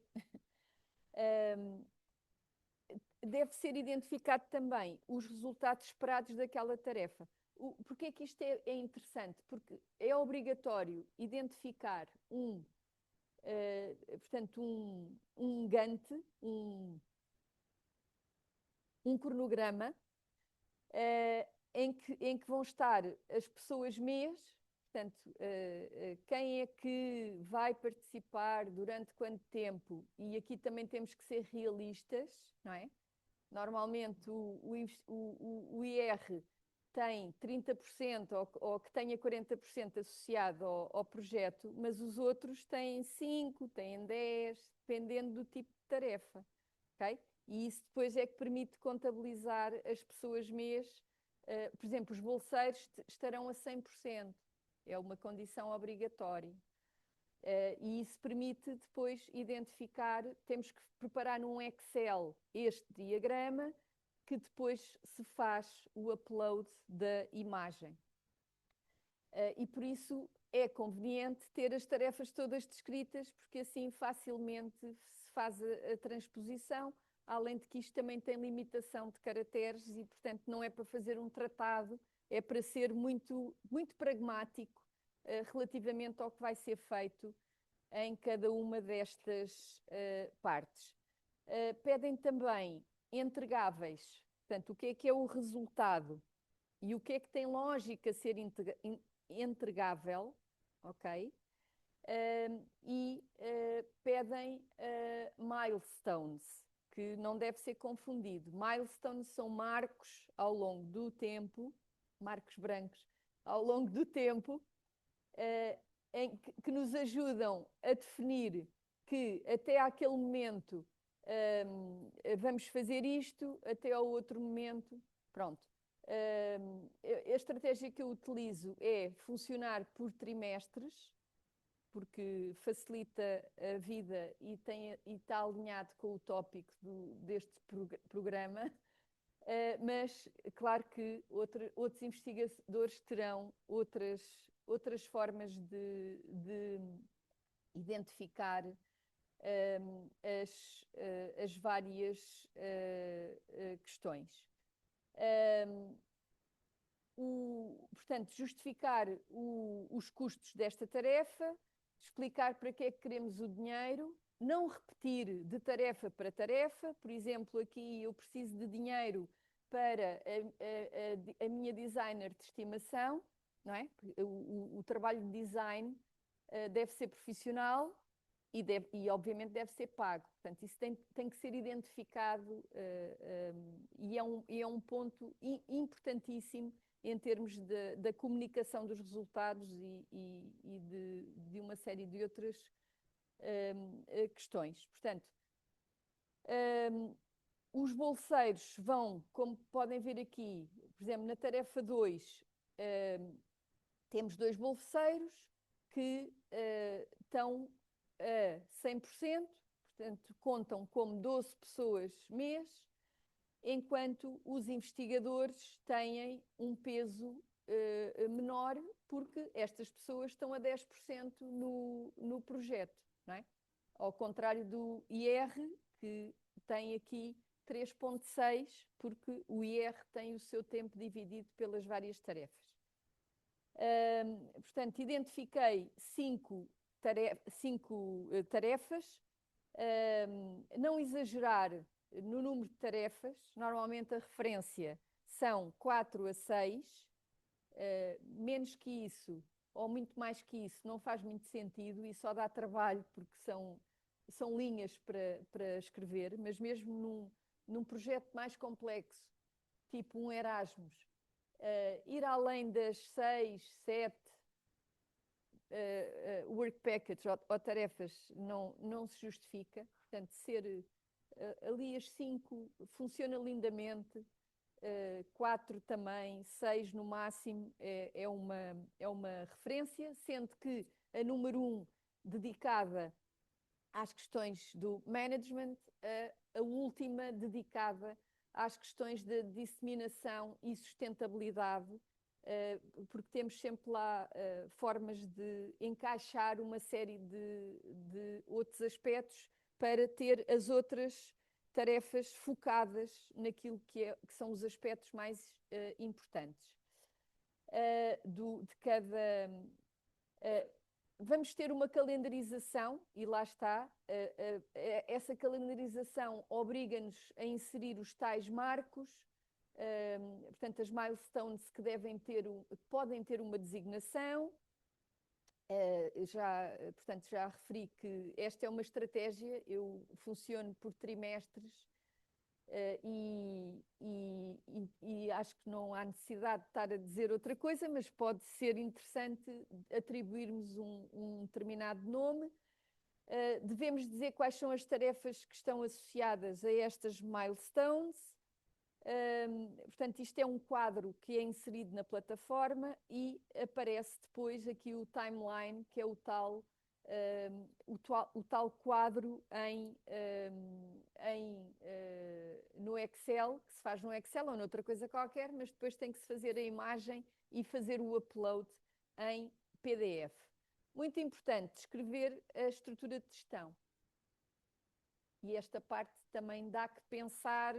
Deve ser identificado também os resultados esperados daquela tarefa. Porquê é que isto é interessante? Porque é obrigatório identificar portanto, um Gantt, um cronograma, em que vão estar as pessoas mês, portanto, quem é que vai participar, durante quanto tempo, e aqui também temos que ser realistas, não é? Normalmente o IR tem 30% ou que tenha 40% associado ao projeto, mas os outros têm 5%, têm 10%, dependendo do tipo de tarefa, ok? E isso depois é que permite contabilizar as pessoas mês. Por exemplo, os bolseiros estarão a 100%, é uma condição obrigatória. E isso permite depois identificar, temos que preparar num Excel este diagrama, que depois se faz o upload da imagem. E por isso é conveniente ter as tarefas todas descritas, porque assim facilmente se faz a transposição, além de que isto também tem limitação de caracteres e, portanto, não é para fazer um tratado, é para ser muito, muito pragmático relativamente ao que vai ser feito em cada uma destas partes. Pedem também entregáveis, portanto, o que é o resultado e o que é que tem lógica ser entregável, ok? E pedem milestones, que não deve ser confundido. Milestones são marcos ao longo do tempo, marcos brancos, ao longo do tempo, que nos ajudam a definir que até àquele momento vamos fazer isto, até ao outro momento, pronto. A estratégia que eu utilizo é funcionar por trimestres, porque facilita a vida e está alinhado com o tópico deste programa. Mas claro que outros investigadores terão outras formas de identificar as várias questões. Portanto, justificar os custos desta tarefa, explicar para que é que queremos o dinheiro, não repetir de tarefa para tarefa. Por exemplo, aqui eu preciso de dinheiro para a minha designer de estimação, não é? O trabalho de design deve ser profissional e obviamente deve ser pago. Portanto, isso tem que ser identificado e é um ponto importantíssimo em termos da comunicação dos resultados e de uma série de outras questões. Portanto, os bolseiros vão, como podem ver aqui, por exemplo, na tarefa 2, temos 2 bolseiros que estão a 100%, portanto, contam como 12 pessoas mês, enquanto os investigadores têm um peso menor, porque estas pessoas estão a 10% no projeto, não é? Ao contrário do IR, que tem aqui 3,6, porque o IR tem o seu tempo dividido pelas várias tarefas. Portanto, identifiquei 5 tarefas, não exagerar no número de tarefas, normalmente a referência são 4 a 6, menos que isso ou muito mais que isso não faz muito sentido e só dá trabalho porque são linhas para escrever, mas mesmo num projeto mais complexo, tipo um Erasmus, ir além das 6, 7 work packages ou tarefas não se justifica. Portanto, ser ali as 5 funciona lindamente, 4 também, 6 no máximo é uma referência, sendo que a número 1 dedicada às questões do management, a última dedicada às questões de disseminação e sustentabilidade, porque temos sempre lá formas de encaixar uma série de outros aspectos para ter as outras tarefas focadas naquilo que são os aspectos mais importantes de cada. Vamos ter uma calendarização, e lá está, essa calendarização obriga-nos a inserir os tais marcos, portanto, as milestones que podem ter uma designação. Portanto, já referi que esta é uma estratégia, eu funciono por trimestres e acho que não há necessidade de estar a dizer outra coisa, mas pode ser interessante atribuirmos um determinado nome. Devemos dizer quais são as tarefas que estão associadas a estas milestones. Portanto, isto é um quadro que é inserido na plataforma e aparece depois aqui o timeline, que é o tal quadro no Excel, que se faz no Excel ou noutra coisa qualquer, mas depois tem que se fazer a imagem e fazer o upload em PDF. Muito importante, descrever a estrutura de gestão. E esta parte também dá que pensar,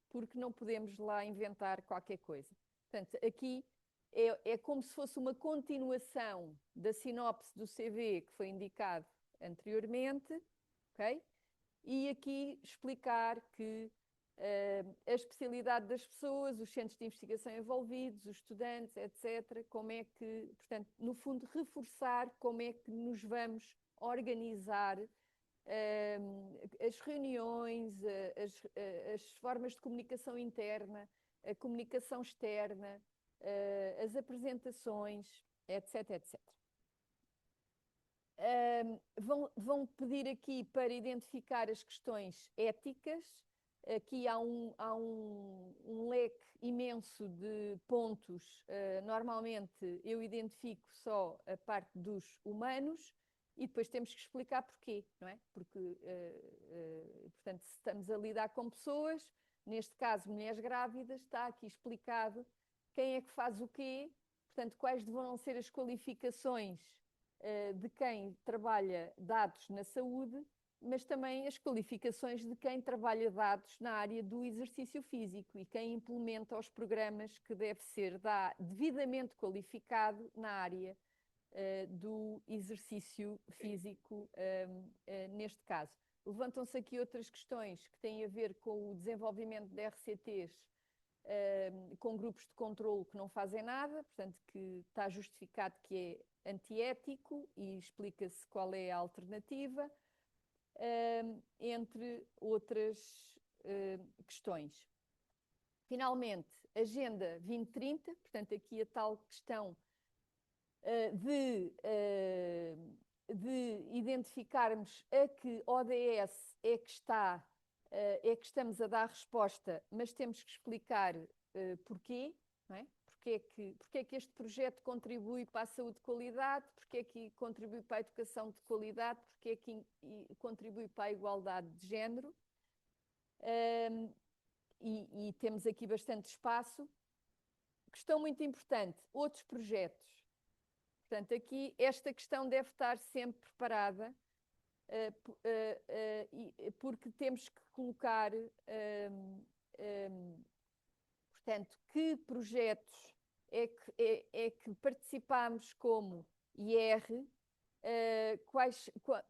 porque não podemos lá inventar qualquer coisa. Portanto, aqui é como se fosse uma continuação da sinopse do CV que foi indicado anteriormente, ok? E aqui explicar que a especialidade das pessoas, os centros de investigação envolvidos, os estudantes, etc., como é que, portanto, no fundo, reforçar como é que nos vamos organizar as reuniões, as formas de comunicação interna, a comunicação externa, as apresentações, etc, etc. Vão pedir aqui para identificar as questões éticas. Aqui há um leque imenso de pontos. Normalmente eu identifico só a parte dos humanos e depois temos que explicar porquê, não é? Porque, portanto, se estamos a lidar com pessoas, neste caso mulheres grávidas, está aqui explicado quem é que faz o quê, portanto, quais deverão ser as qualificações de quem trabalha dados na saúde, mas também as qualificações de quem trabalha dados na área do exercício físico e quem implementa os programas que deve ser devidamente qualificado na área do exercício físico, neste caso. Levantam-se aqui outras questões que têm a ver com o desenvolvimento de RCTs com grupos de controlo que não fazem nada, portanto, que está justificado que é antiético e explica-se qual é a alternativa, entre outras questões. Finalmente, Agenda 2030, portanto, aqui a tal questão de identificarmos a que ODS é que estamos a dar resposta, mas temos que explicar porquê, não é? Porque é que este projeto contribui para a saúde de qualidade, porque é que contribui para a educação de qualidade, porque é que contribui para a igualdade de género. E temos aqui bastante espaço. Questão muito importante, outros projetos. Portanto, aqui esta questão deve estar sempre preparada, porque temos que colocar, portanto, que projetos é que participamos como IR,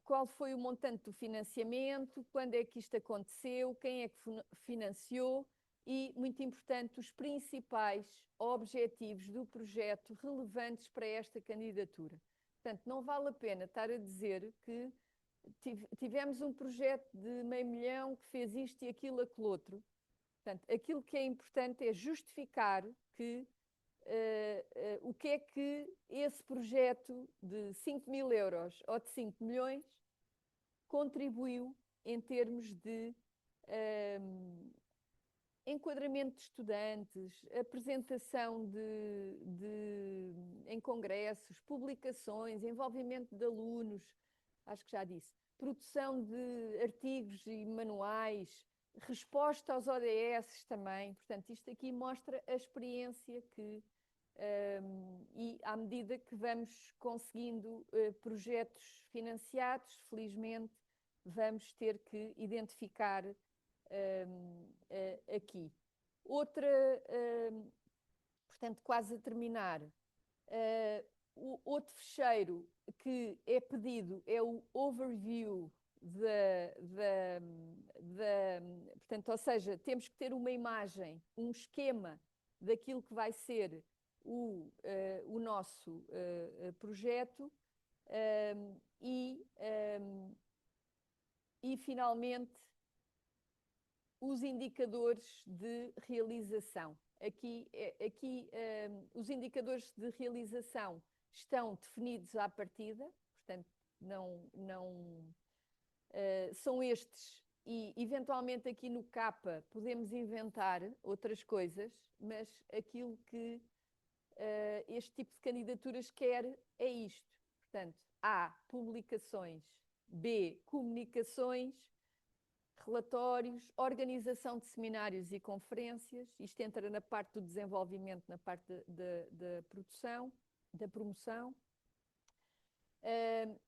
qual foi o montante do financiamento, quando é que isto aconteceu, quem é que financiou e, muito importante, os principais objetivos do projeto relevantes para esta candidatura. Portanto, não vale a pena estar a dizer que tivemos um projeto de $500 000 que fez isto e aquilo outro. Portanto, aquilo que é importante é justificar que o que é que esse projeto de 5.000 euros ou de 5 milhões contribuiu em termos de enquadramento de estudantes, apresentação em congressos, publicações, envolvimento de alunos, acho que já disse, produção de artigos e manuais, resposta aos ODS também. Portanto, isto aqui mostra a experiência que, e à medida que vamos conseguindo projetos financiados, felizmente, vamos ter que identificar aqui. Outra, portanto, quase a terminar, o outro fecheiro que é pedido é o overview portanto, ou seja, temos que ter uma imagem, um esquema daquilo que vai ser o nosso projeto e finalmente os indicadores de realização. Aqui os indicadores de realização estão definidos à partida, portanto, são estes, e eventualmente aqui no capa podemos inventar outras coisas, mas aquilo que este tipo de candidaturas quer é isto. Portanto, A, publicações, B, comunicações, relatórios, organização de seminários e conferências, isto entra na parte do desenvolvimento, na parte da produção, da promoção.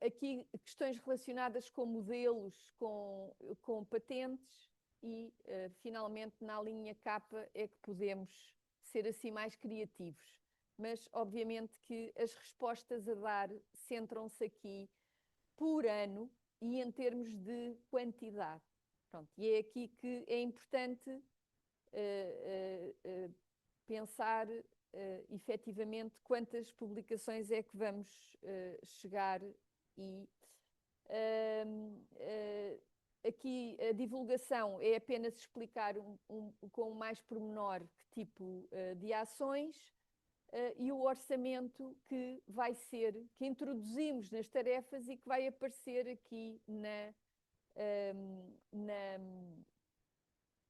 Aqui questões relacionadas com modelos, com patentes e, finalmente, na linha capa é que podemos ser assim mais criativos. Mas, obviamente, que as respostas a dar centram-se aqui por ano e em termos de quantidade. Pronto, e é aqui que é importante pensar efetivamente quantas publicações é que vamos chegar e aqui a divulgação é apenas explicar com mais pormenor que tipo de ações e o orçamento que vai ser, que introduzimos nas tarefas e que vai aparecer aqui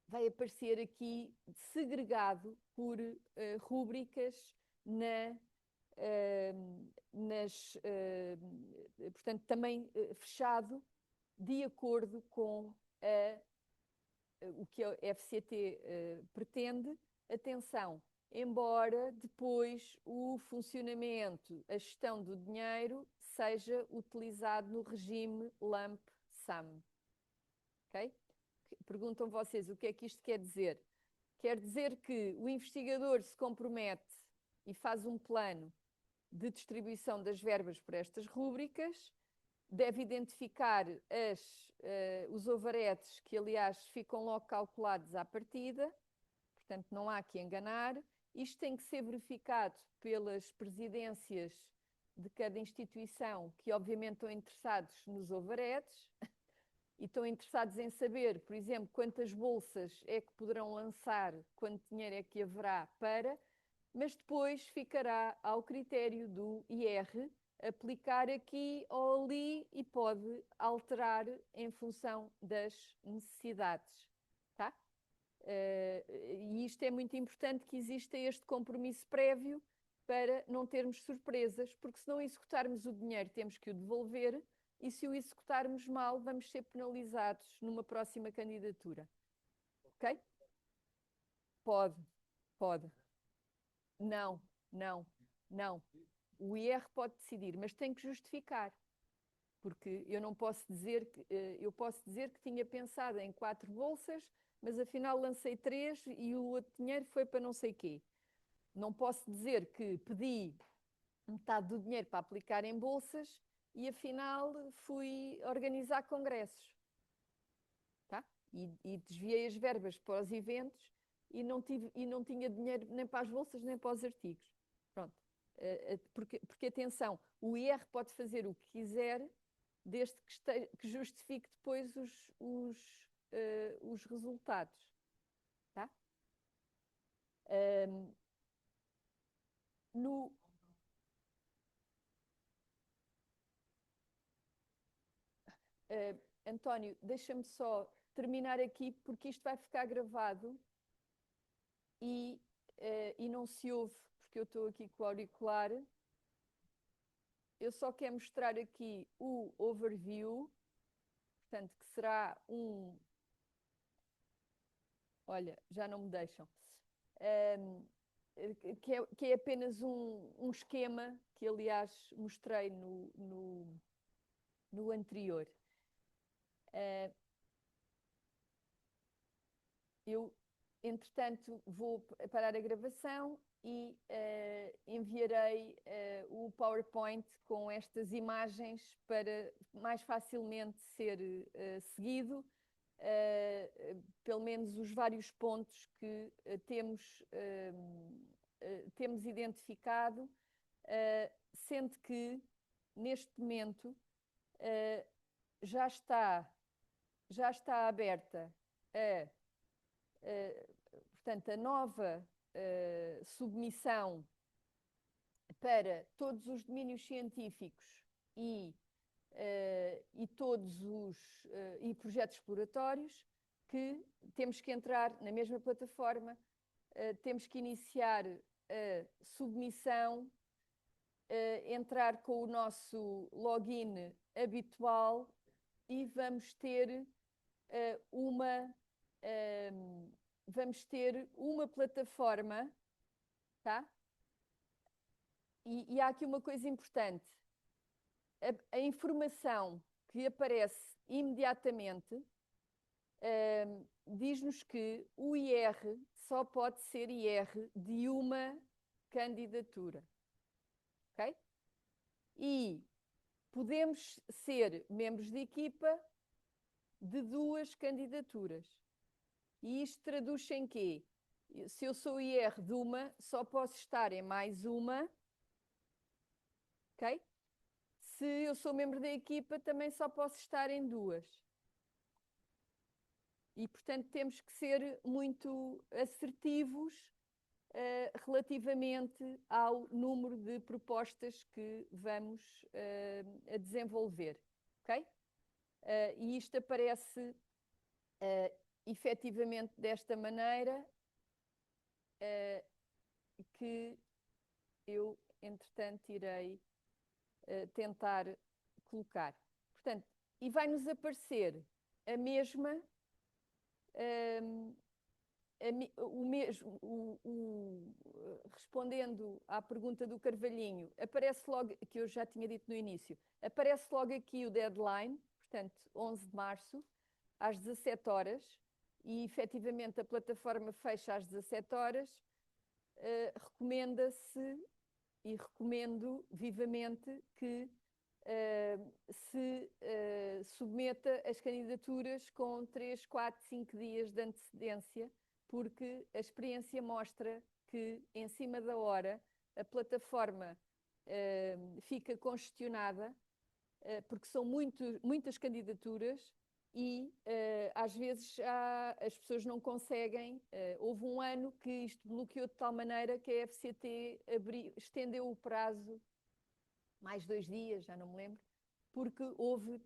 vai aparecer aqui segregado por rúbricas portanto, também fechado de acordo com o que a FCT pretende. Atenção, embora depois o funcionamento, a gestão do dinheiro seja utilizado no regime lump sum. Ok? Perguntam vocês o que é que isto quer dizer? Quer dizer que o investigador se compromete e faz um plano de distribuição das verbas por estas rúbricas, deve identificar os overheads, que aliás ficam logo calculados à partida, portanto não há que enganar. Isto tem que ser verificado pelas presidências de cada instituição, que obviamente estão interessados nos overheads, e estão interessados em saber, por exemplo, quantas bolsas é que poderão lançar, quanto dinheiro é que haverá para, mas depois ficará ao critério do IR aplicar aqui ou ali e pode alterar em função das necessidades. Tá? E isto é muito importante, que exista este compromisso prévio para não termos surpresas, porque se não executarmos o dinheiro temos que o devolver, e se o executarmos mal vamos ser penalizados numa próxima candidatura. Ok? Pode, pode. Não, não, não. O IR pode decidir, mas tem que justificar. Porque eu não posso dizer que, eu posso dizer que tinha pensado em 4 bolsas, mas afinal lancei 3 e o outro dinheiro foi para não sei quê. Não posso dizer que pedi metade do dinheiro para aplicar em bolsas e afinal fui organizar congressos. Tá? E desviei as verbas para os eventos e não tinha dinheiro nem para as bolsas nem para os artigos. Pronto. Porque atenção, o IR pode fazer o que quiser, desde que justifique depois os resultados. Tá? No, António, deixa-me só terminar aqui, porque isto vai ficar gravado e não se ouve, porque eu estou aqui com o auricular. Eu só quero mostrar aqui o overview, portanto, que será olha, já não me deixam. Ahm, que é apenas um esquema que, aliás, mostrei no anterior. Eu, entretanto, vou parar a gravação e enviarei o PowerPoint com estas imagens para mais facilmente ser seguido, pelo menos os vários pontos que temos identificado, sendo que, neste momento, uh, já está, já está aberta a portanto, a nova submissão para todos os domínios científicos e todos os e projetos exploratórios, que temos que entrar na mesma plataforma, temos que iniciar a submissão, entrar com o nosso login habitual e vamos ter uma plataforma, tá? E há aqui uma coisa importante. A informação que aparece imediatamente diz-nos que o IR só pode ser IR de uma candidatura, ok? E podemos ser membros de equipa de 2 candidaturas. E isto traduz-se em quê? Se eu sou IR de uma, só posso estar em mais uma, ok? Se eu sou membro da equipa, também só posso estar em 2. E, portanto, temos que ser muito assertivos relativamente ao número de propostas que vamos a desenvolver, ok? E isto aparece efetivamente desta maneira, que eu, entretanto, irei tentar colocar. Portanto, e vai-nos aparecer a mesma, o mesmo, respondendo à pergunta do Carvalhinho, aparece logo, que eu já tinha dito no início, aparece logo aqui o deadline, portanto, 11 de março, às 17 horas, e efetivamente a plataforma fecha às 17 horas. Recomenda-se e recomendo vivamente que se submeta as candidaturas com 3, 4, 5 dias de antecedência, porque a experiência mostra que, em cima da hora, a plataforma fica congestionada, porque são muitas candidaturas e às vezes as pessoas não conseguem. Houve um ano que isto bloqueou de tal maneira que a FCT estendeu o prazo mais 2 dias, já não me lembro, porque houve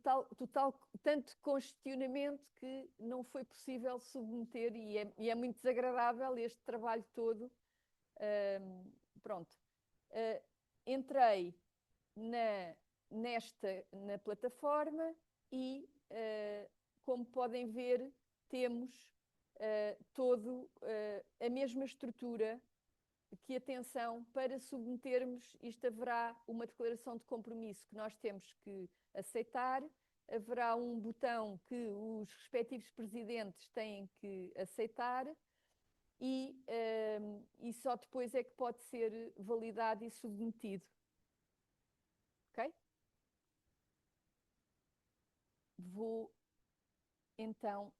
tanto congestionamento que não foi possível submeter, e é muito desagradável este trabalho todo. Pronto. Entrei na plataforma e, como podem ver, temos a mesma estrutura. Que, atenção, para submetermos isto, haverá uma declaração de compromisso que nós temos que aceitar, haverá um botão que os respectivos presidentes têm que aceitar e só depois é que pode ser validado e submetido. Ok? Vou então